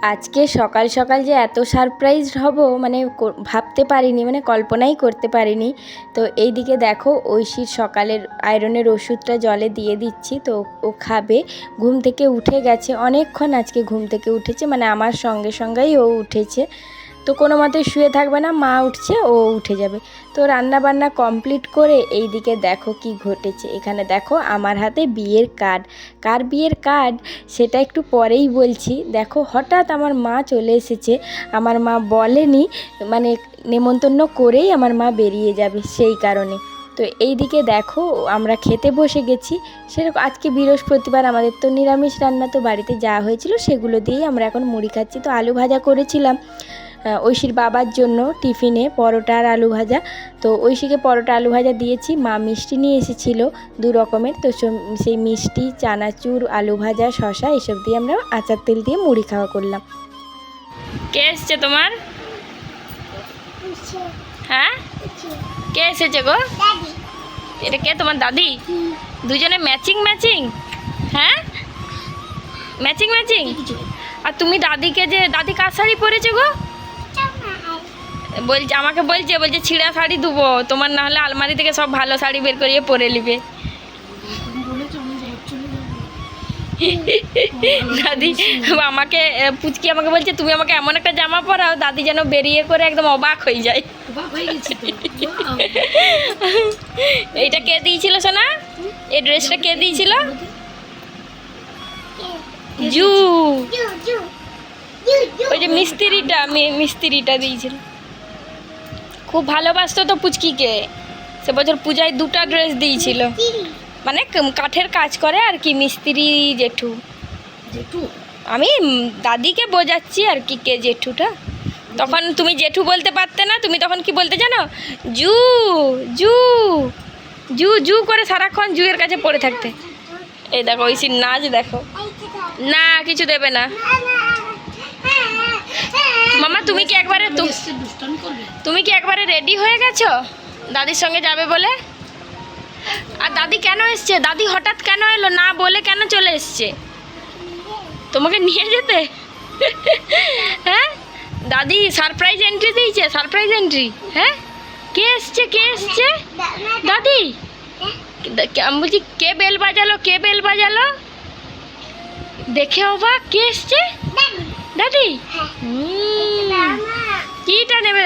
আজকে সকাল সকাল যে এত সারপ্রাইজড হব মানে ভাবতে পারিনি, মানে কল্পনাই করতে পারিনি। তো এইদিকে দেখো ঐশীর সকালের আয়রনের ওষুধটা জলে দিয়ে দিচ্ছি, তো ও খাবে। ঘুম থেকে উঠে গেছে অনেকক্ষণ, আজকে ঘুম থেকে উঠেছে, মানে আমার সঙ্গে সঙ্গেই ও উঠেছে। তো কোনো মতে শুয়ে থাকবে না, মা উঠছে ও উঠে যাবে। তো রান্না বান্না কমপ্লিট করে এই দিকে দেখো কি ঘটেছে। এখানে দেখো আমার হাতে বিয়ের কার্ড। কার বিয়ের কার্ড সেটা একটু পরেই বলছি। দেখো হঠাৎ আমার মা চলে এসেছে, আমার মা বলেনি, মানে নেমন্তন্ন করেই আমার মা বেরিয়ে যাবে সেই কারণে। তো এই দিকে দেখো আমরা খেতে বসে গেছি। সেরকম আজকে বৃহস্পতিবার, আমাদের তো নিরামিষ রান্না, তো বাড়িতে যা হয়েছিল সেগুলো দিয়েই আমরা এখন মুড়ি খাচ্ছি। তো আলু ভাজা করেছিলাম ঐশীর বাবার জন্য টিফিনে, পরোটা আর আলু ভাজা। তো ঐশীকে পরোটা আলু ভাজা দিয়েছি। মা মিষ্টি নিয়ে এসেছিলো 2 রকমের, তো সেই মিষ্টি, চানাচুর, আলু ভাজা, শশা এসব দিয়ে আমরা আচার তেল দিয়ে মুড়ি খাওয়া করলাম। কে এসছে তোমার? হ্যাঁ, কে এসেছে গো? এটা কে, তোমার দাদি? দুজনে ম্যাচিং ম্যাচিং? হ্যাঁ, ম্যাচিং ম্যাচিং। আর তুমি দাদিকে, যে দাদি কার শাড়ি পরেছে গো? বলছে, আমাকে বলছে ছিঁড়া শাড়ি দেবো তোমার, না হলে আলমারি থেকে সব ভালো শাড়ি বের করিয়ে পরে নিবে। দাদি আমাকে, পুচকি আমাকে বলছে তুমি আমাকে এমন একটা জামা পরাও দাদি যেন বেরিয়ে করে একদম অবাক হয়ে যায়। এইটা কে দিয়েছিল সোনা? এই ড্রেসটা কে দিয়েছিল? জু, ওই যে মিস্ত্রিটা দিয়েছিল। খুব ভালোবাসতো তো পুচকিকে। সে বছর পূজায় 2টা ড্রেস দিয়েছিল, মানে কাঠের কাজ করে আর কি, মিস্ত্রি জেঠু। আমি দাদিকে বোঝাচ্ছি আর কি, কে জেঠুটা। তখন তুমি জেঠু বলতে পারতে না, তুমি তখন কি বলতে জানো? জু জু জু জু করে সারাক্ষণ জুয়ের কাছে পড়ে থাকতে। এই দেখো ঐশীর নাচ দেখো। না কিছু দেবে না মামা। তুমি কি একবারে রেডি হয়ে গেছো দাদির সঙ্গে যাবে বলে? আর দাদি কেন এসছে? দাদি হঠাৎ কেন এলো, না বলে কেন চলে এসছে? তোমাকে নিয়ে যেতে? হ্যাঁ, দাদি সারপ্রাইজ এন্ট্রি দিয়েছে, সারপ্রাইজ এন্ট্রি। হ্যাঁ, কে এসছে দাদি? আমি বলছি কে বেল বাজালো? দেখে অবাক, কে এসছে? দাদি। কিটা নেবে?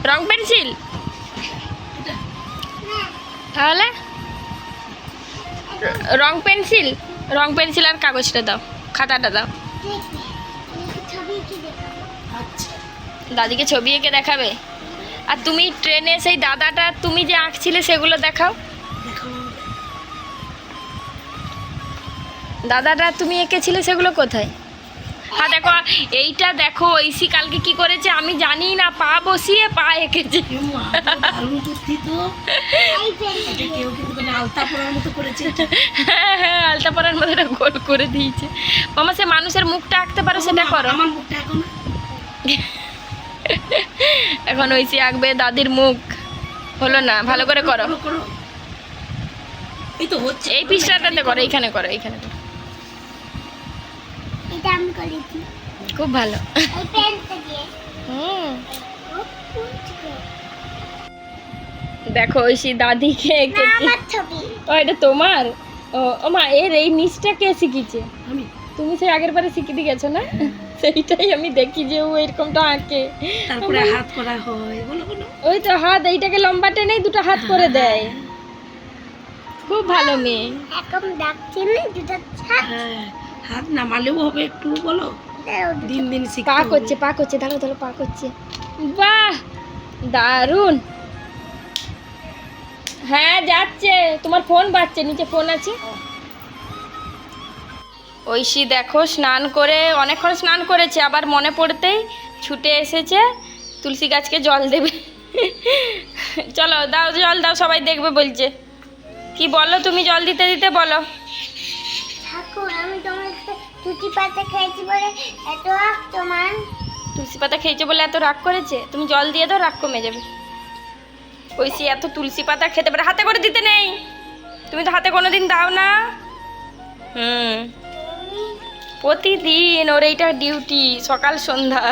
রং পেন্সিল? তাহলে রং পেন্সিল আর কাগজটা দাও, খাতাটা দাও। দাদিকে ছবি এঁকে দেখাবে। আর তুমি ট্রেনে সেই দাদাটা তুমি যে আঁকছিলে সেগুলো দেখাও। দাদাটা তুমি এঁকেছিলে সেগুলো কোথায়? হ্যাঁ দেখো, এইটা দেখো ঐশী কালকে কি করেছে আমি জানি না, পা বসিয়ে পা এঁকেছে। হ্যাঁ, আলতা পরার মতো একটা গোল করে দিয়েছে। মামা সে মানুষের মুখটা আঁকতে পারো, সেটা করো। এখন ঐশী আঁকবে দাদির মুখ। হলো না, ভালো করে করো। এই পিসটাতে করো, এইখানে করো। খুব ভালো। দেখো ঐশী দাদিকে এঁকেছে। ও এটা তোমার? ও মা, এই নিচটা কে শিখিয়েছে? তুমি সেই আগের বারে শিখিয়ে দিয়ে গেছো না? সেইটাই আমি দেখি যে ও এরকমটা আঁকে। তারপরে হাত করা হয়, ওই তো হাত, এইটাকে লম্বা টেনে 2টা হাত করে দেয়। খুব ভালো মেয়ে। হাত নামালেও হবে একটু, বলো। দিন পা করছে, ধরো পা করছে। বাহ, দারুণ। হ্যাঁ যাচ্ছে, তোমার ফোন বাজছে, নিচে ফোন আছে। ঐশী দেখো স্নান করে, অনেকক্ষণ স্নান করেছে, আবার মনে পড়তেই ছুটে এসেছে তুলসী গাছকে জল দেবে। চলো দাও, জল দাও, সবাই দেখবে বলছে। কি বলো তুমি, জল দিতে বলো। তুলসী পাতা খেয়েছি বলে এত রাগ তোমার? তুলসী পাতা খেয়েছে বলে এত রাগ করেছে? তুমি জল দিয়ে দাও, রাগ কমে যাবে। ঐশী এত তুলসী পাতা খেতে পারে? হাতে করে দিতে নেই, তুমি তো হাতে কোনোদিন দাও না। প্রতিদিন ওর এইটা ডিউটি, সকাল সন্ধ্যা।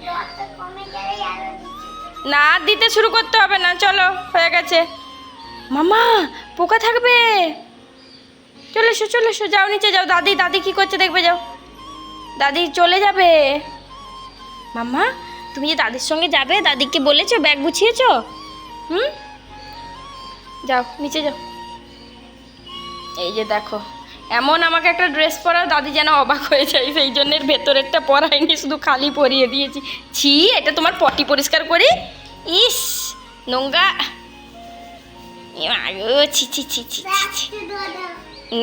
রক্ত কমে গেলে আরো দিচ্ছি। না দিতে শুরু করতে হবে না, চলো হয়ে গেছে। মামা পোকা থাকবে, চলে এসো চলে এসো, যাও নিচে যাও। দাদি দাদি কি করছে দেখবে, যাও। দাদি চলে যাবে। মামা তুমি যে দাদির সঙ্গে যাবে, দাদিকে বলেছো, ব্যাগ গুছিয়েছো? হুম, যাও নিচে যাও। এই যে দেখো, এমন আমাকে একটা ড্রেস পরাও দাদি যেন অবাক হয়ে যায়, সেই জন্য ভেতরেরটা পরাইনি, শুধু খালি পরিয়ে দিয়েছি। ছি, এটা তোমার পটি পরিষ্কার করি, ইস নোংরা। ছি ছি ছি ছি ছি ছি। একটু দাদা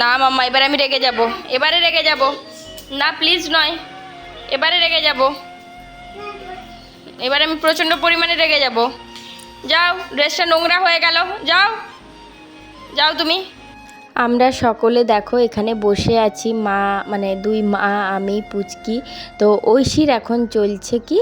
না মাম্মা, এবারে আমি রেগে যাব, এবারে রেগে যাব। না প্লিজ নয়, এবারে রেগে যাব, এবারে আমি প্রচণ্ড পরিমাণে রেগে যাব। যাও, ড্রেসটা নোংরা হয়ে গেল, যাও যাও তুমি। আমরা সকলে দেখো এখানে বসে আছি, মা মানে দুই মা, আমি, পুচকি। তো ঐশীর এখন চলছে কি,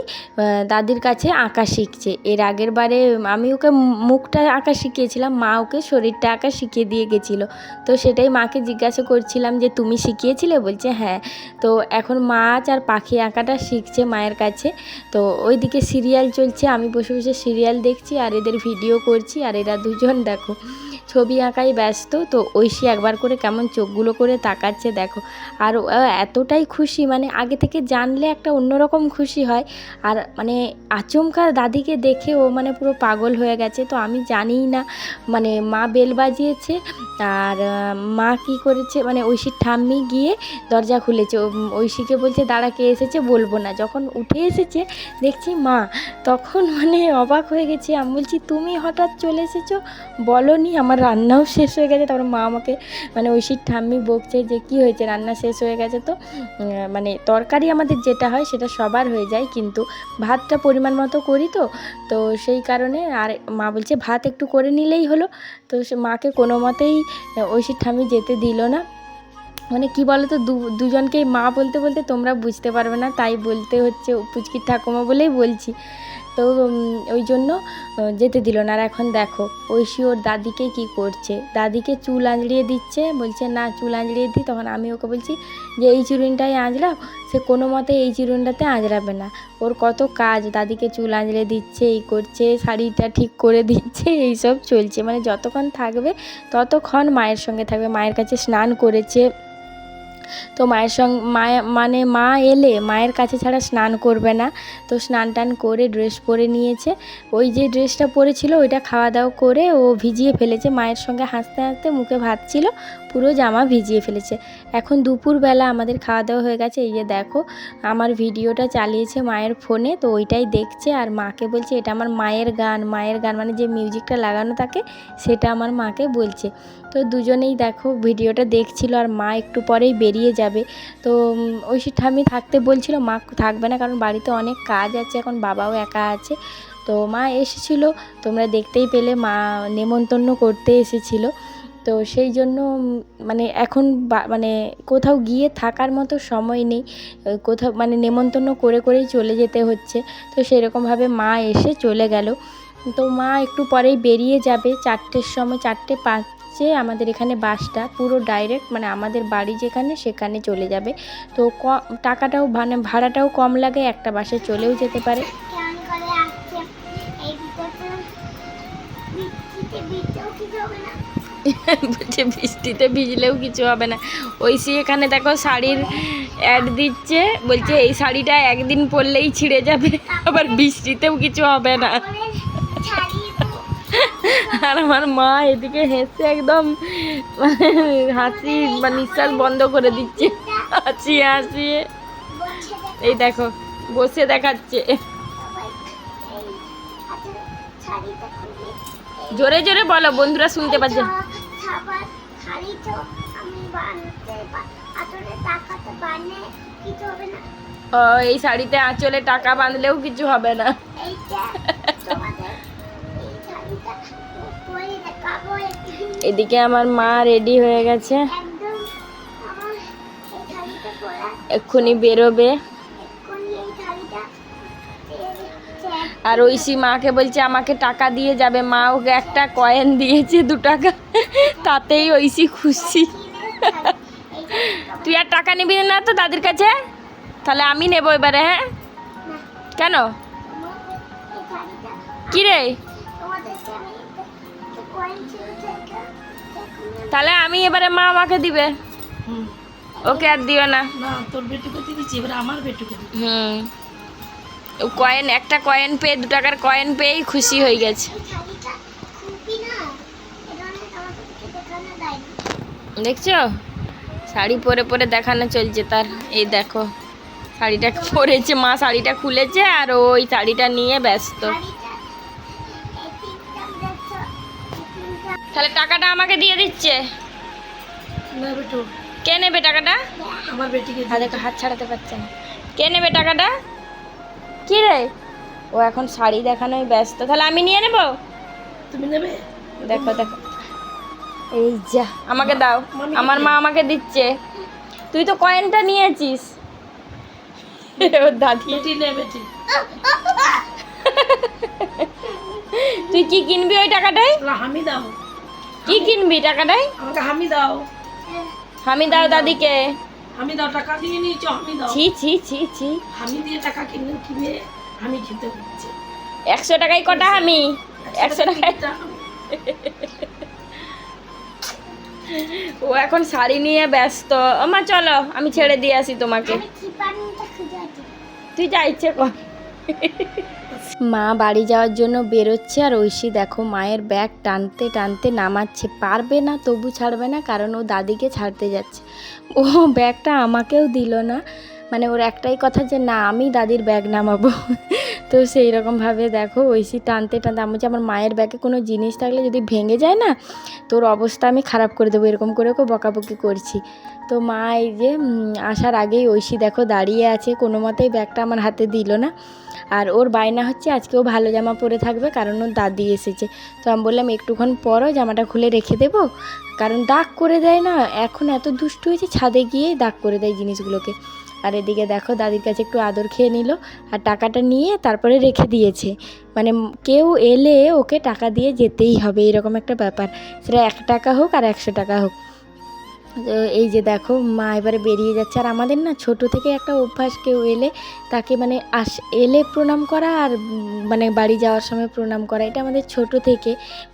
দাদির কাছে আঁকা শিখছে। এর আগের বারে আমি ওকে মুখটা আঁকা শিখিয়েছিলাম, মা ওকে শরীরটা আঁকা শিখিয়ে দিয়ে গেছিলো। তো সেটাই মাকে জিজ্ঞাসা করছিলাম যে তুমি শিখিয়েছিলে, বলছে হ্যাঁ। তো এখন মাছ আর পাখি আঁকাটা শিখছে মায়ের কাছে। তো ওইদিকে সিরিয়াল চলছে, আমি বসে বসে সিরিয়াল দেখছি আর এদের ভিডিও করছি। আর এরা দুজন দেখো ছবি আঁকায় ব্যস্ত। তো ঐশী একবার করে কেমন চোখগুলো করে তাকাচ্ছে দেখো। আর ও এতটাই খুশি, মানে আগে থেকে জানলে একটা অন্যরকম খুশি হয়। আর মানে আচমকা দাদিকে দেখে ও মানে পুরো পাগল হয়ে গেছে। তো আমি জানিই না, মানে মা বেল বাজিয়েছে আর মা কি করেছে, মানে ঐশীর ঠাম্মি গিয়ে দরজা খুলেছে। ঐশীকে বলছে দাঁড়া, কে এসেছে বলবো না। যখন উঠে এসেছে দেখছি মা, তখন মানে অবাক হয়ে গেছি। আমি বলছি তুমি হঠাৎ চলে এসেছো, বলোনি, আমার রান্নাও শেষ হয়ে গেছে। তারপর মা আমাকে মানে ঐশীর ঠাম্মি বকছে যে কী হয়েছে, রান্না শেষ হয়ে গেছে। তো মানে তরকারি আমাদের যেটা হয় সেটা সবার হয়ে যায়, কিন্তু ভাতটা পরিমাণ মতো করি। তো সেই কারণে আর মা বলছে ভাত একটু করে নিলেই হলো। তো সে মাকে কোনো মতেই ঐশীর ঠাম্মি যেতে দিল না। মানে কি বলো তো, দুজনকেই মা বলতে বলতে তোমরা বুঝতে পারবে না, তাই বলতে হচ্ছে পুচকির ঠাকুমা বলেই বলছি। তো ওই জন্য যেতে দিল না। আর এখন দেখো ঐশী ওর দাদিকে কি করছে, দাদিকে চুল আঁচড়িয়ে দিচ্ছে, বলছে না চুল আঁচড়িয়ে দিই। তখন আমি ওকে বলছি যে এই চুড়িনটাই আঁচড়াও, সে কোনো মতে এই চুড়িনটাতে আঁচড়াবে না। ওর কত কাজ, দাদিকে চুল আঁচড়িয়ে দিচ্ছে, এই করছে, শাড়িটা ঠিক করে দিচ্ছে, এইসব চলছে। মানে যতক্ষণ থাকবে ততক্ষণ মায়ের সঙ্গে থাকবে। মায়ের কাছে স্নান করেছে, তো মায়ের সঙ্গে মানে মা এলে মায়ের কাছে ছাড়া স্নান করবে না। তো স্নান টান করে ড্রেস পরে নিয়েছে। ওই যে ড্রেসটা পরেছিল ওইটা খাওয়া দাওয়া করে ও ভিজিয়ে ফেলেছে। মায়ের সঙ্গে হাসতে হাসতে মুখে ভাত ছিল, পুরো জামা ভিজিয়ে ফেলেছে। এখন দুপুরবেলা আমাদের খাওয়া দাওয়া হয়ে গেছে। এই যে দেখো আমার ভিডিওটা চালিয়েছে মায়ের ফোনে, তো ওইটাই দেখছে। আর মাকে বলছে এটা আমার মায়ের গান, মায়ের গান মানে যে মিউজিকটা লাগানো থাকে সেটা আমার মাকে বলছে। তো দুজনেই দেখো ভিডিওটা দেখছিল। আর মা একটু পরেই বেরিয়ে যাবে। তো ঐশী ঠাম্মি থাকতে বলছিল, মা থাকবে না, কারণ বাড়িতে অনেক কাজ আছে, এখন বাবাও একা আছে। তো মা এসেছিল, তোমরা দেখতেই পেলে, মা নেমন্তন্ন করতে এসেছিল। তো সেই জন্য মানে এখন মানে কোথাও গিয়ে থাকার মতো সময় নেই, কোথাও মানে নেমন্তন্ন করে করেই চলে যেতে হচ্ছে। তো সেরকমভাবে মা এসে চলে গেল। তো মা একটু পরেই বেরিয়ে যাবে, 4টের সময়, 4:05 আমাদের এখানে বাসটা পুরো ডাইরেক্ট মানে আমাদের বাড়ি যেখানে সেখানে চলে যাবে। তো টাকাটাও মানে ভাড়াটাও কম লাগে, একটা বাসে চলেও যেতে পারে। কেমন করে আসছে এই ভিতরটা, বৃষ্টিতে ভিজতেও কিছু হবে না। বলছে বৃষ্টিতে ভিজলেও কিছু হবে না। ঐশী এখানে দেখো শাড়ির অ্যাড দিচ্ছে, বলছে এই শাড়িটা একদিন পরলেই ছিঁড়ে যাবে, আবার বৃষ্টিতেও কিছু হবে না। তারপরে ছাড়িয়ে তো আর আমার মা এদিকে হেসে একদম মানে হাসি বা নিঃশ্বাস বন্ধ করে দিচ্ছে, হাসিয়ে হাসিয়ে। বলছে যে এই দেখো বসে দেখাচ্ছে, সবাই এই হাতে ছাড়িটা খুলে জোরে জোরে বলো, বন্ধুরা শুনতে পাচ্ছে। খাবার খালি তো আমি বানাতে আতরে টাকাতে বানে কিছু হবে না। ও এই শাড়িতে আঁচলে টাকা বাঁধলেও কিছু হবে না। এইটা তোমাদের এই শাড়িটা পরে দেখাবো একদিন। এদিকে আমার মা রেডি হয়ে গেছে, একদম আমার এই শাড়িটা পরা এক্ষুনি বেরোবে। এক্ষুনি এই শাড়িটা আর ঐশী মাকে বলছে আমাকে টাকা দিয়ে যাবে, মা ওকে একটা কয়েন দিয়েছে 2 টাকা, তাতেই ঐশী খুশি। এই তুই আর টাকা নিবি না তো দাদির কাছে? তাহলে আমি নেবো এবারে। হ্যাঁ, না, কেন? তোমাদের এই শাড়িটা কি রে? তোমাদেরকে আমি যে কয়েন ছিল সেটা এখনো তাহলে আমি এবারে, মা আমাকে দিবে, হুম। ওকে আর দিবে না। না, তোর বেটুকে দিয়ে দিচ্ছি, এবার আমার বেটুকে দিবি। ও কয়েন, একটা কয়েন পেয়ে, 2 টাকার কয়েন পেয়েই খুশি হয়ে গেছে। এই শাড়িটা খুবই না এ ধরনের আমাদেরকে দেখানো দেয় না। দেখছো, শাড়ি পরে পরে দেখানো চলছে তার। এই দেখো শাড়িটা পরেছে, মা শাড়িটা খুলেছে আর ওই শাড়িটা নিয়ে ব্যস্ত। শাড়িটা এই তিনটা দেখছো, এই তিনটা তাহলে টাকাটা আমাকে দিয়ে দিচ্ছে। না বেটু, কে নেবে টাকাটা? আমার বেটিকে দিয়ে হাতে হাত ছাড়াতে পারছে না। কে নেবে টাকাটা? কি রে, ও এখন শাড়ি দেখানোই ব্যস্ত। তাহলে আমি নিয়ে নেব। তুমি নেবে? দেখো দেখো, এই যা, আমাকে দাও। আমার মা আমাকে দিচ্ছে। তুই তো কয়েনটা নিয়েছিস। ওর দাদি, বেটি নে বেটি। তুই কি কিনবি ওই টাকাটাই? তাহলে হামি দাও, কি কিনবি টাকাটাই? আমাকে হামি দাও, আমি দাও দাদিকে। হামি দাও, টাকা দিয়ে নিয়েছো, হামি দাও। ছি ছি ছি ছি, হামি দিয়ে টাকা কিনে আমি খেতে হচ্ছে। 100 টাকায় কটা আমি? 100 টাকায়। ও এখন শাড়ি নিয়ে ব্যস্ত। মা চলো, আমি ছেড়ে দিয়ে আসি তোমাকে। আমি চিপানিটা খুঁজে আছি। তুই যা ইচ্ছে কর। মা বাড়ি যাওয়ার জন্য বেরোচ্ছে আর ঐশী দেখো মায়ের ব্যাগ টানতে টানতে নামাচ্ছে। পারবে না, তবু ছাড়বে না, কারণ ও দাদিকে ছাড়তে যাচ্ছে। ও ব্যাগটা আমাকেও দিল না, মানে ওর একটাই কথা যে না, আমি দাদির ব্যাগ নামাবো। তো সেই রকমভাবে দেখো ঐশী টানতে টানতে, আমি বলছি আমার মায়ের ব্যাগে কোনো জিনিস থাকলে যদি ভেঙে যায় না, তোর অবস্থা আমি খারাপ করে দেবো, এরকম করে ওকে বকাবকি করছি। তো মা এই যে আসার আগেই ঐশী দেখো দাঁড়িয়ে আছে, কোনো মতেই ব্যাগটা আমার হাতে দিল না। আর ওর বায়না হচ্ছে আজকেও ভালো জামা পরে থাকবে, কারণ ওর দাদি এসেছে। তো আমি বললাম একটুক্ষণ পরও জামাটা খুলে রেখে দেবো, কারণ দাগ করে দেয় না, এখন এত দুষ্টু হয়েছে, ছাদে গিয়েই দাগ করে দেয় জিনিসগুলোকে। আর এদিকে দেখো দাদির কাছে একটু আদর খেয়ে নিল আর টাকাটা নিয়ে তারপরে রেখে দিয়েছে। মানে কেউ এলে ওকে টাকা দিয়ে যেতেই হবে, এরকম একটা ব্যাপার, সেটা 1 টাকা হোক আর 100 টাকা হোক। তো এই যে দেখো মা এবারে বেরিয়ে যাচ্ছে। আর আমাদের না ছোট থেকে একটা অভ্যাস, কেউ এলে তাকে মানে এলে প্রণাম করা আর মানে বাড়ি যাওয়ার সময় প্রণাম করা, এটা আমাদের ছোট থেকে,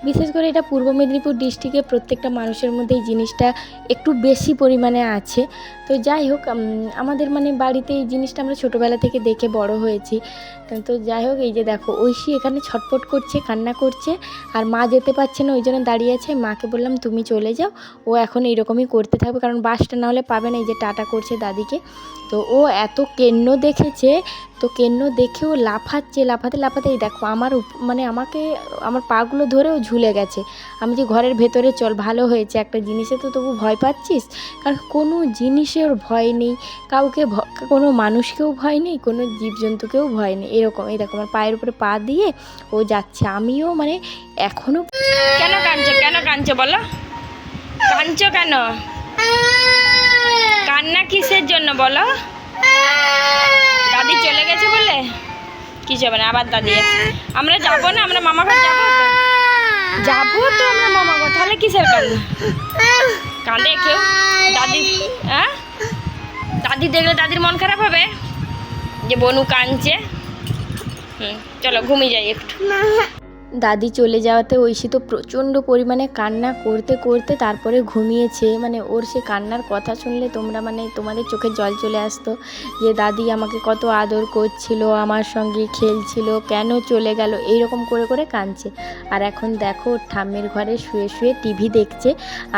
বিশেষ করে এটা পূর্ব মেদিনীপুর ডিস্ট্রিক্টে প্রত্যেকটা মানুষের মধ্যে এই জিনিসটা একটু বেশি পরিমাণে আছে। তো যাই হোক, আমাদের মানে বাড়িতে এই জিনিসটা আমরা ছোটোবেলা থেকে দেখে বড় হয়েছি। তো যাই হোক, এই যে দেখো ঐশী এখানে ছটফট করছে, কান্না করছে, আর মা যেতে পারছে না, ওই জন্য দাঁড়িয়ে আছে। মাকে বললাম তুমি চলে যাও, ও এখন এইরকমই করতে থাকবে, কারণ বাসটা না হলে পাবে না। এই যে টাটা করছে দাদিকে। তো ও এত কেন্ন দেখেছে, তো কেন্ন দেখে ও লাফাচ্ছে, লাফাতে লাফাতে এই দেখো আমার মানে আমাকে, আমার পাগুলো ধরে ও ঝুলে গেছে। আমি যে ঘরের ভেতরে চল, ভালো হয়েছে, একটা জিনিসে তো তবু ভয় পাচ্ছিস, কারণ কোনো জিনিসে ওর ভয় নেই, কাউকে কোনো মানুষকেও ভয় নেই, কোনো জীবজন্তুকেও ভয় নেই, এরকম। এই দেখো আমার পায়ের উপরে পা দিয়ে ও যাচ্ছে। আমিও মানে এখনও। কেন কাঁদছো, কেন কাঁদছো বলো, কাঁদছো কেন? কান্না কিসের জন্য বলো? দাদি চলে গেছে বলে? কিছু হবে না, আবার দাদি আছে। আমরা যাবো না, আমরা মামা ঘর যাবো তো, যাবো তো আমরা মামা ঘর। তাহলে কিসের কান্না? কাঁদে কেউ? দাদি, হ্যাঁ, দাদি দেখলে দাদির মন খারাপ হবে যে বনু কাঁদছে। চলো ঘুমিয়ে যাই একটু। দাদি চলে যাওয়াতে ঐশী তো প্রচণ্ড পরিমাণে কান্না করতে করতে তারপরে ঘুমিয়েছে। মানে ওর সে কান্নার কথা শুনলে তোমরা মানে তোমাদের চোখে জল চলে আসতো, যে দাদি আমাকে কত আদর করছিল, আমার সঙ্গে খেলছিল, কেন চলে গেল, এইরকম করে করে কাঁদছে। আর এখন দেখো ওর ঠাম্মির ঘরে শুয়ে শুয়ে টিভি দেখছে।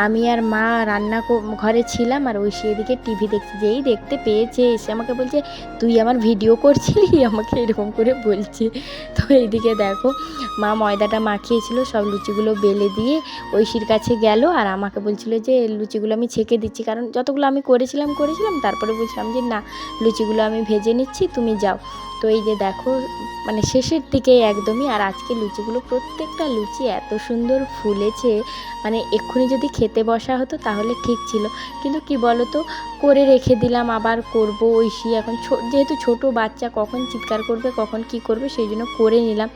আমি আর মা রান্না ঘরে ছিলাম, আর ঐশী এদিকে টিভি দেখছে। যেই দেখতে পেয়েছে এসে আমাকে বলছে তুই আমার ভিডিও করছিলি, আমাকে এরকম করে বলছে। তো এইদিকে দেখো মা ময়দাটা মাখিয়েছিল, সব লুচিগুলো বেলে দিয়ে ঐশীর কাছে গেল, আর আমাকে বলছিল যে লুচিগুলো আমি ছেঁকে দিচ্ছি, কারণ যতগুলো আমি করেছিলাম তারপরে বলছিলাম যে না, লুচিগুলো আমি ভেজে নিচ্ছি, তুমি যাও। তো তো এই যে দেখো মানে শেষের দিকে একদমই। আর আজকে লুচিগুলো প্রত্যেকটা লুচি এত সুন্দর ফুলেছে, মানে এক্ষুনি যদি খেতে বসা হতো তাহলে ঠিক ছিল, কিন্তু কি বলো তো, করে রেখে দিলাম, আবার করব ঐশী এখন যেহেতু ছোট বাচ্চা কখন চিৎকার করবে কখন কি করবে সেই জন্য করে নিলাম।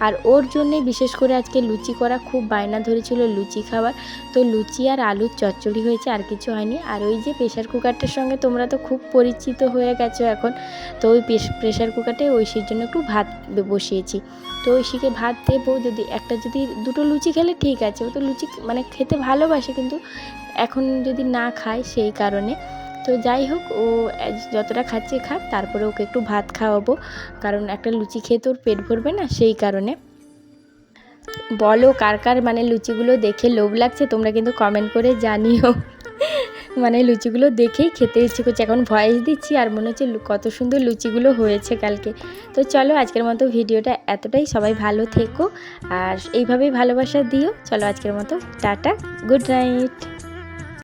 আর ওর জন্যে বিশেষ করে আজকে লুচি করা, খুব বায়না ধরেছিল লুচি খাবার, তো লুচি আর আলুর চচ্চড়ি হয়েছে, আর কিছু হয়নি। আর ওই যে প্রেশার কুকারটার সঙ্গে তোমরা তো খুব পরিচিত হয়ে গেছো এখন, তো ওই প্রেশার কুকারটায় ঐশীর জন্য একটু ভাত বসিয়েছি। তো ঐশীকে ভাত দেবো, যদি দুটো লুচি খেলে ঠিক আছে, ও তো লুচি মানে খেতে ভালোবাসে, কিন্তু এখন যদি না খায় সেই কারণে। তো যাই হোক, ও যতটা খাচ্ছে খাক, তারপরে ওকে একটু ভাত খাওয়াবো, কারণ একটা লুচি খেয়ে তো ওর পেট ভরবে না, সেই কারণে। বলো কার কার মানে লুচিগুলো দেখে লোভ লাগছে, তোমরা কিন্তু কমেন্ট করে জানিও। মানে লুচিগুলো দেখেই খেতে ইচ্ছে করছে, এখন ভয়েস দিচ্ছি আর মনে হচ্ছে কত সুন্দর লুচিগুলো হয়েছে কালকে। তো চলো আজকের মতো ভিডিওটা এতটাই, সবাই ভালো থেকো আর এইভাবেই ভালোবাসা দিও। চলো আজকের মতো টাটা, গুড নাইট।